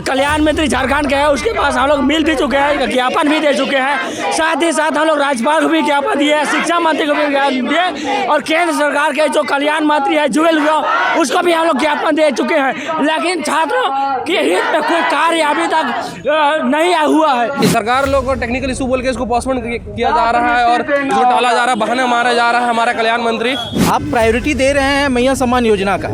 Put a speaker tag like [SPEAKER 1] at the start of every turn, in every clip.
[SPEAKER 1] कल्याण मंत्री झारखंड के हैं, उसके पास हम लोग मिल भी चुके हैं, ज्ञापन भी दे चुके हैं। साथ ही साथ हम लोग राज्यपाल को भी ज्ञापन दिए, शिक्षा मंत्री को भी ज्ञापन दिए और केंद्र सरकार के जो कल्याण मंत्री है जुएल उसको भी हम लोग ज्ञापन दे चुके हैं। लेकिन छात्रों के हित में कोई कार्य अभी तक नहीं हुआ है।
[SPEAKER 2] सरकार लोग टेक्निकल इशू बोल के इसको पोस्टपोन किया जा रहा है और इसको टाला जा रहा है, बहाने मारा जा रहा है। हमारा कल्याण मंत्री
[SPEAKER 3] आप प्रायोरिटी दे रहे हैं मैया सम्मान योजना का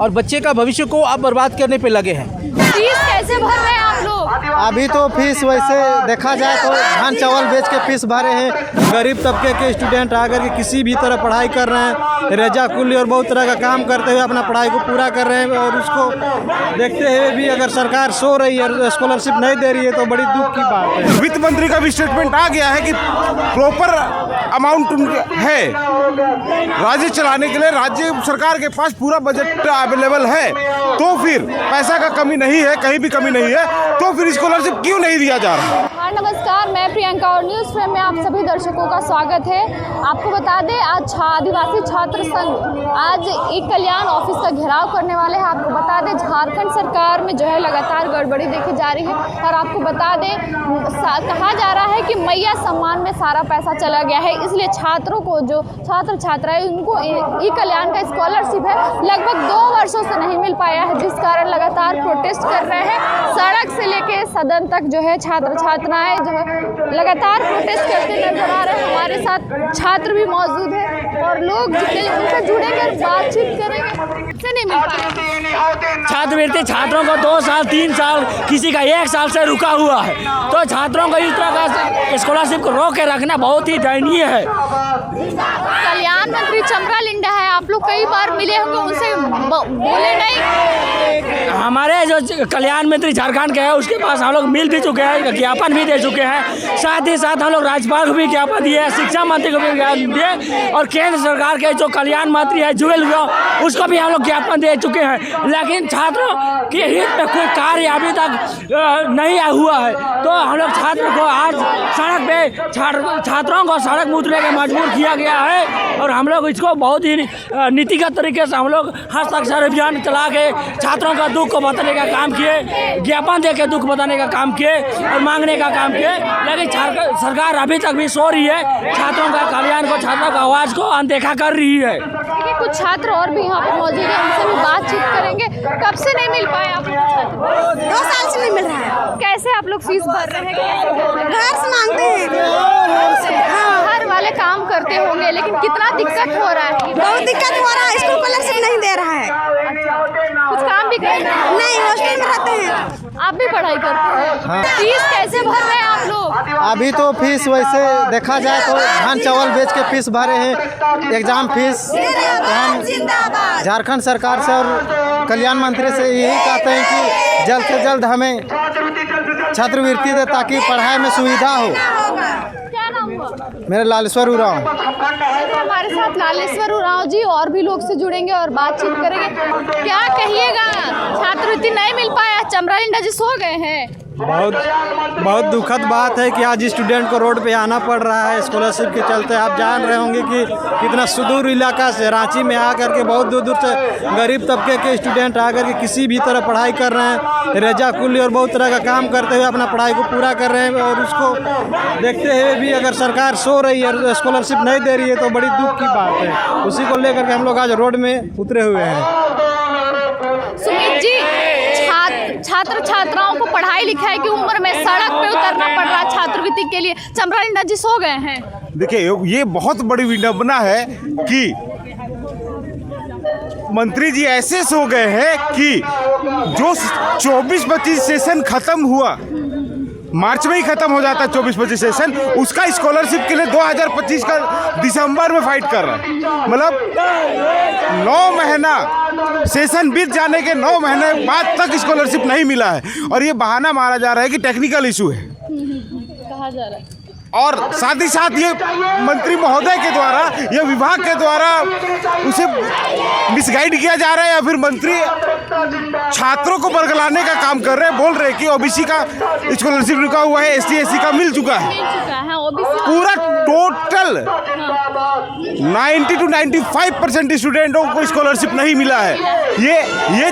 [SPEAKER 3] और बच्चे का भविष्य को आप बर्बाद करने पे लगे हैं।
[SPEAKER 4] फीस कैसे भर रहे हैं आप लोग?
[SPEAKER 5] अभी तो फीस वैसे देखा जाए तो धान चावल बेच के फीस भरे हैं। गरीब तबके के स्टूडेंट आकर के किसी भी तरह पढ़ाई कर रहे हैं, रेजा कुली और बहुत तरह का काम करते हुए अपना पढ़ाई को पूरा कर रहे हैं। और उसको देखते हुए भी अगर सरकार सो रही है, स्कॉलरशिप नहीं दे रही है तो बड़ी दुख की बात है।
[SPEAKER 6] वित्त मंत्री का भी स्टेटमेंट आ गया है कि प्रॉपर अमाउंट है राज्य चलाने के लिए, राज्य सरकार के पास पूरा बजट अवेलेबल है, तो फिर पैसा का कमी नहीं है, कहीं भी कमी नहीं है, तो फिर स्कॉलरशिप क्यों नहीं दिया जा रहा?
[SPEAKER 4] हाँ नमस्कार, मैं प्रियंका और न्यूज़ फ्रेम में आप सभी दर्शकों का स्वागत है। आपको बता दें आज आदिवासी छात्र संघ आज एक कल्याण ऑफिस का घेराव करने वाले हैं। आपको बता दें झारखंड सरकार में जो है लगातार गड़बड़ी देखी जा रही है और आपको बता दें कहा जा रहा है कि मैया सम्मान में सारा पैसा चला गया है, इसलिए छात्रों को जो छात्र छात्राएं उनको ई कल्याण का स्कॉलरशिप है लगभग 2 वर्षों से नहीं मिल पाया है, जिस कारण लगातार प्रोटेस्ट कर रहे हैं। सड़क से लेके सदन तक जो है छात्र छात्राएं जो है लगातार प्रोटेस्ट करते नजर आ रहे हैं। हमारे साथ छात्र भी मौजूद है और लोग उनसे जुड़ेंगे और बातचीत करेंगे। से नहीं मिल पाया
[SPEAKER 1] छात्रवृत्ति छात्रों को 2 साल 3 साल किसी का 1 साल से रुका हुआ है, तो छात्रों को इस तरह का स्कॉलरशिप को रोक के रखना बहुत ही दयनीय है।
[SPEAKER 4] कल्याण मंत्री चमरा लिंडा है, आप लोग कई बार मिले होंगे, उनसे बोले नहीं?
[SPEAKER 1] हमारे जो कल्याण मंत्री झारखंड के हैं, उसके पास हम लोग मिल भी चुके हैं, ज्ञापन भी दे चुके हैं। साथ ही साथ हम लोग राज्यपाल को भी ज्ञापन दिए, शिक्षा मंत्री को भी ज्ञापन दिए और केंद्र सरकार के जो कल्याण मंत्री है जुएल उसको भी हम लोग ज्ञापन दे चुके हैं। लेकिन छात्रों के हित में कोई कार्य अभी तक नहीं हुआ है, तो हम लोग छात्र को आज सड़क पे छात्रों को सड़क में उतरने के मजबूर किया गया है और हम लोग इसको बहुत ही नीतिगत तरीके से हम लोग हस्ताक्षर अभियान चला के छात्रों का दुख को बताने का काम किए, ज्ञापन दे के दुख बताने का काम किए और मांगने का काम किए। लेकिन सरकार अभी तक भी सो रही है, छात्रों का कल्याण को, छात्रों का आवाज़ को अनदेखा कर रही है।
[SPEAKER 4] देखिए कुछ छात्र और भी यहाँ पर मौजूद है, उनसे भी बातचीत करेंगे। कब से नहीं मिल पाया आप लोग?
[SPEAKER 7] 2 साल से नहीं मिल रहा है।
[SPEAKER 4] कैसे आप लोग फीस भर रहे हैं?
[SPEAKER 7] घर से मांगते हैं।
[SPEAKER 4] घर वाले काम करते होंगे, लेकिन कितना दिक्कत हो रहा है?
[SPEAKER 7] बहुत दिक्कत हो रहा है, स्कॉलरशिप नहीं दे रहा है।
[SPEAKER 4] कुछ काम भी करते हैं?
[SPEAKER 7] नहीं, हॉस्टल में रहते हैं।
[SPEAKER 4] आप भी पढ़ाई करते हैं?
[SPEAKER 5] हाँ।
[SPEAKER 4] फीस कैसे भर रहे हैं आप लोग?
[SPEAKER 5] अभी तो फीस वैसे देखा जाए तो धान चावल बेच के फीस भरे हैं। एग्जाम फीस हम झारखंड सरकार से और कल्याण मंत्री से यही कहते हैं कि जल्द से जल्द हमें छात्रवृत्ति दे ताकि पढ़ाई में सुविधा हो।
[SPEAKER 4] क्या नाम हुआ?
[SPEAKER 5] मेरा लालेश्वर उरांव।
[SPEAKER 4] हमारे साथ लालेश्वर उरांव जी और भी लोग से जुड़ेंगे और बातचीत करेंगे। क्या कहिएगा, छात्रवृत्ति नहीं मिल पाया, चमरा लिंडा जी सो गए हैं?
[SPEAKER 5] बहुत दुखद बात है कि आज स्टूडेंट को रोड पे आना पड़ रहा है स्कॉलरशिप के चलते। आप जान रहे होंगे कि कितना सुदूर इलाका से रांची में आकर के बहुत दूर दूर से गरीब तबके के स्टूडेंट आकर के किसी भी तरह पढ़ाई कर रहे हैं, रेजा कुली और बहुत तरह का काम करते हुए अपना पढ़ाई को पूरा कर रहे हैं। और उसको देखते हुए भी अगर सरकार सो रही है, स्कॉलरशिप नहीं दे रही है तो बड़ी दुख की बात है। उसी को लेकर के हम लोग आज रोड में उतरे हुए हैं।
[SPEAKER 4] सुमित जी, छात्र छात्राओं को पढ़ाई लिखाई की उम्र में सड़क पे उतरना पड़ रहा है छात्रवृत्ति के लिए। चमरा लिंडा जी सो गए हैं।
[SPEAKER 6] देखिए ये बहुत बड़ी विडंबना है कि मंत्री जी ऐसे सो गए हैं कि जो 24-25 सेशन खत्म हुआ, मार्च में ही खत्म हो जाता है 24-25 सेशन, उसका स्कॉलरशिप के लिए 2025 का दिसंबर में फाइट कर रहा है। मतलब 9 महीना सेशन बीत जाने के 9 महीने बाद तक स्कॉलरशिप नहीं मिला है और ये बहाना मारा जा रहा है कि टेक्निकल इशू है।
[SPEAKER 4] कहा जा रहा है
[SPEAKER 6] और साथ ही साथ ये मंत्री महोदय के द्वारा, ये विभाग के द्वारा उसे मिसगाइड किया जा रहा है, या फिर मंत्री छात्रों को बरगलाने का काम कर रहे हैं। बोल रहे हैं कि ओबीसी का स्कॉलरशिप रुका हुआ है, ST SC का मिल चुका है। पूरा टोटल 90 to 95% स्टूडेंटों को स्कॉलरशिप नहीं मिला है। ये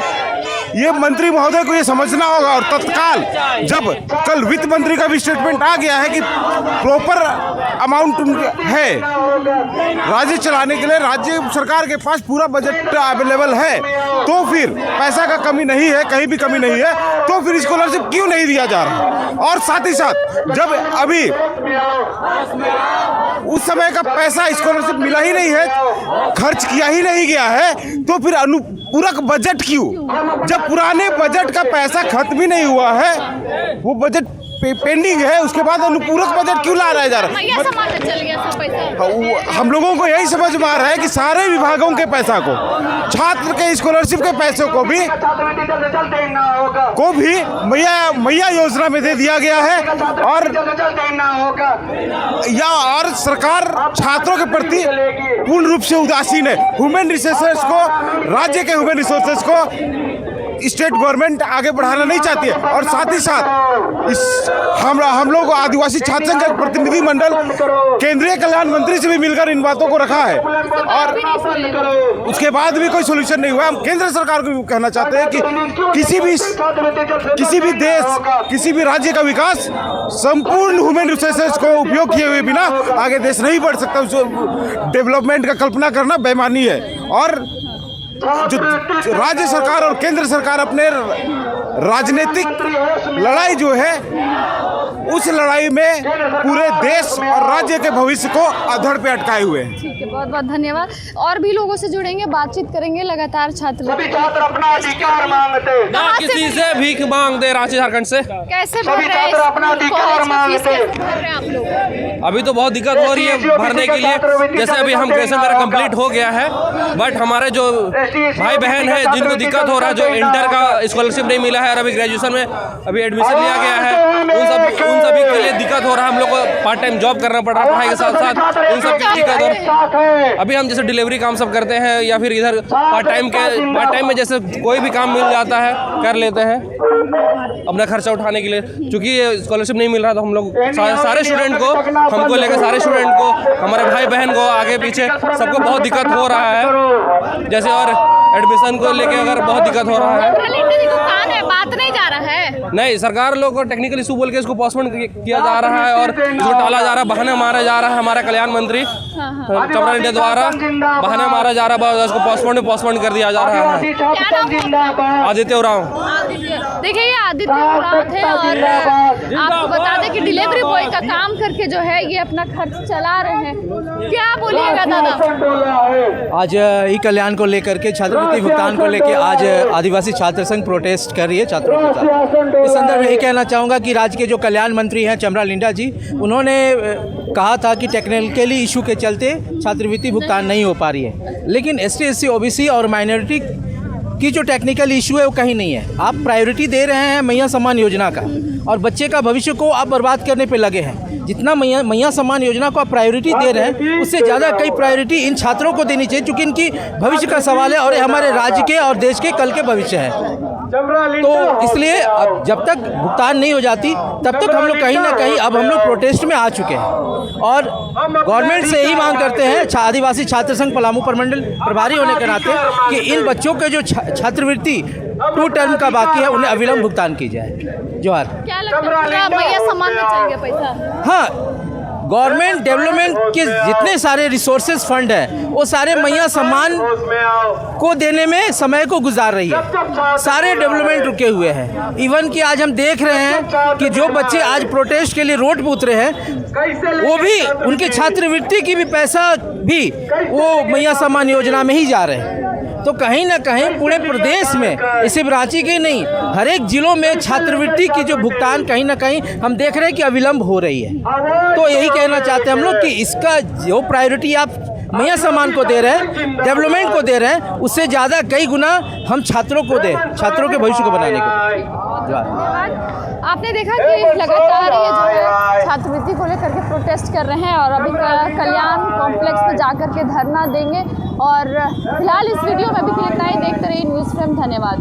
[SPEAKER 6] ये मंत्री महोदय को ये समझना होगा। और तत्काल जब कल वित्त मंत्री का भी स्टेटमेंट आ गया है कि प्रॉपर अमाउंट है राज्य चलाने के लिए, राज्य सरकार के पास पूरा बजट अवेलेबल है, तो फिर पैसा का कमी नहीं है, कहीं भी कमी नहीं है, तो फिर स्कॉलरशिप क्यों नहीं दिया जा रहा। और साथ ही साथ जब अभी उस समय का पैसा स्कॉलरशिप मिला ही नहीं है, खर्च किया ही नहीं गया है, तो फिर अनुपूरक बजट क्यों? जब पुराने बजट का पैसा खत्म ही नहीं हुआ है, वो बजट पेंडिंग है, उसके बाद अनुपूरक बजट क्यों ला जा रहा है?
[SPEAKER 4] चल गया सब पैसा।
[SPEAKER 6] हम लोगों को यही समझ में आ रहा है कि सारे विभागों के पैसा को, छात्र के स्कॉलरशिप के पैसों को भी मैया योजना में दे दिया गया है। और सरकार छात्रों के प्रति पूर्ण रूप से उदासीन है। ह्यूमन रिसोर्सेस को, राज्य के ह्यूमन रिसोर्सेस को स्टेट गवर्नमेंट आगे बढ़ाना नहीं चाहती है। और साथ ही साथ हम लोग आदिवासी छात्र संघ का प्रतिनिधि मंडल केंद्रीय कल्याण मंत्री से भी मिलकर इन बातों को रखा है, और उसके बाद भी कोई सोल्यूशन नहीं हुआ। हम केंद्र सरकार को भी कहना चाहते हैं कि किसी भी देश, किसी भी राज्य का विकास संपूर्ण ह्यूमन रिसोर्सेस को उपयोग किए हुए बिना आगे देश नहीं बढ़ सकता। डेवलपमेंट का कल्पना करना बेईमानी है। और जो राज्य सरकार और केंद्र सरकार अपने राजनीतिक लड़ाई जो है, उस लड़ाई में पूरे देश और राज्य के भविष्य को अधड़ पे अटकाए हुए हैं।
[SPEAKER 4] ठीक है, बहुत बहुत धन्यवाद। और भी लोगों से जुड़ेंगे, बातचीत करेंगे लगातार। छात्र
[SPEAKER 8] अपना अधिकार मांगते,
[SPEAKER 2] ना किसी से भीख मांगते। रांची झारखंड से
[SPEAKER 4] कैसे भर रहे हैं?
[SPEAKER 8] अपना अधिकार मांगते।
[SPEAKER 4] आप लोग
[SPEAKER 2] अभी तो बहुत दिक्कत हो रही है भरने के लिए। जैसे अभी हम ग्रेजुएशन मेरा कंप्लीट हो गया है, बट हमारे जो भाई बहन है जिनको दिक्कत हो रहा है, जो इंटर का स्कॉलरशिप नहीं मिला है और अभी ग्रेजुएशन में अभी एडमिशन लिया गया है, उन सभी के लिए दिक्कत हो रहा है। हम लोग को पार्ट टाइम जॉब करना पड़ रहा है पढ़ाई के साथ साथ, उन सब की दिक्कत हो रही है। अभी हम जैसे डिलीवरी काम सब करते हैं या फिर इधर पार्ट टाइम में जैसे कोई भी काम मिल जाता है कर लेते हैं अपना खर्चा उठाने के लिए। क्योंकि स्कॉलरशिप नहीं मिल रहा तो हम लोग सारे स्टूडेंट को, हमको लेकर सारे स्टूडेंट को, हमारे भाई बहन को, आगे पीछे सबको बहुत दिक्कत हो रहा है। जैसे और एडमिशन को लेके अगर बहुत दिक्कत हो रहा है।
[SPEAKER 4] बात नहीं जा रहा है,
[SPEAKER 2] नहीं, सरकार लोग को टेक्निकल इशू बोल के इसको पोस्टपोन किया जा रहा है और इसको टाला जा रहा है, बहाने मारा जा रहा है। हमारा कल्याण मंत्री चमरा रेड्डी द्वारा बहाने मारा जा रहा है, उसको पोस्टपोन कर दिया जा रहा है। आदित्य उरांव।
[SPEAKER 4] देखिए ये आदित्य उरांव थे और आपको बता दें कि डिलीवरी बॉय का काम करके जो है ये अपना खर्च चला रहे हैं। क्या बोलिएगा दादा?
[SPEAKER 3] आज ई कल्याण को लेकर के, छात्रवृत्ति भुगतान को लेकर आज आदिवासी छात्र संघ प्रोटेस्ट कर रही है छात्रों के साथ। इस संदर्भ में यही कहना चाहूँगा कि राज्य के जो कल्याण मंत्री हैं चमरा लिंडा जी, उन्होंने कहा था कि टेक्निकली इशू के चलते छात्रवृत्ति भुगतान नहीं हो पा रही है, लेकिन ST SC OBC और माइनॉरिटी की जो टेक्निकल इशू है वो कहीं नहीं है। आप प्रायोरिटी दे रहे हैं मैया सम्मान योजना का, और बच्चे का भविष्य को आप बर्बाद करने पे लगे हैं। जितना मैया सम्मान योजना को आप प्रायोरिटी दे रहे हैं, उससे ज़्यादा कई प्रायोरिटी इन छात्रों को देनी चाहिए, क्योंकि इनकी भविष्य का सवाल है और ये हमारे राज्य के और देश के कल के भविष्य है। तो इसलिए अब जब तक भुगतान नहीं हो जाती तब तक हम लोग कहीं ना कहीं अब हम लोग प्रोटेस्ट में आ चुके हैं और गवर्नमेंट से यही मांग करते हैं, आदिवासी छात्र संघ पलामू प्रमंडल प्रभारी होने के नाते, कि इन बच्चों के जो छात्रवृत्ति 2 टर्म का बाकी है उन्हें अविलंब भुगतान की जाए। जोहार।
[SPEAKER 4] क्या लगता है मैया सम्मान में चल गया पैसा?
[SPEAKER 3] हाँ, गवर्नमेंट डेवलपमेंट के जितने सारे रिसोर्सेज फंड है वो सारे मैया सम्मान को देने में समय को गुजार रही है। सारे डेवलपमेंट रुके हुए हैं। इवन कि आज हम देख रहे हैं कि जो बच्चे आज प्रोटेस्ट के लिए रोड पे उतरे हैं वो भी, उनके छात्रवृत्ति की भी पैसा भी वो मैया सम्मान योजना में ही जा रहे हैं। तो कहीं ना कहीं पूरे प्रदेश में, सिर्फ रांची के नहीं, हर एक जिलों में छात्रवृत्ति की जो भुगतान कहीं ना कहीं हम देख रहे हैं कि अविलंब हो रही है। तो यही कहना चाहते हैं हम लोग कि इसका जो प्रायोरिटी आप मैया सम्मान को दे रहे हैं, डेवलपमेंट को दे रहे हैं, उससे ज़्यादा कई गुना हम छात्रों को दें, छात्रों के भविष्य को बनाने को।
[SPEAKER 4] आपने देखा कि लगातार ये जो है छात्रवृत्ति को लेकर के प्रोटेस्ट कर रहे हैं और अभी कल्याण कॉम्प्लेक्स में जाकर के धरना देंगे। और फिलहाल इस वीडियो में अभी के लिए इतना ही। देखते रहिए न्यूज़ फ्रेम। धन्यवाद।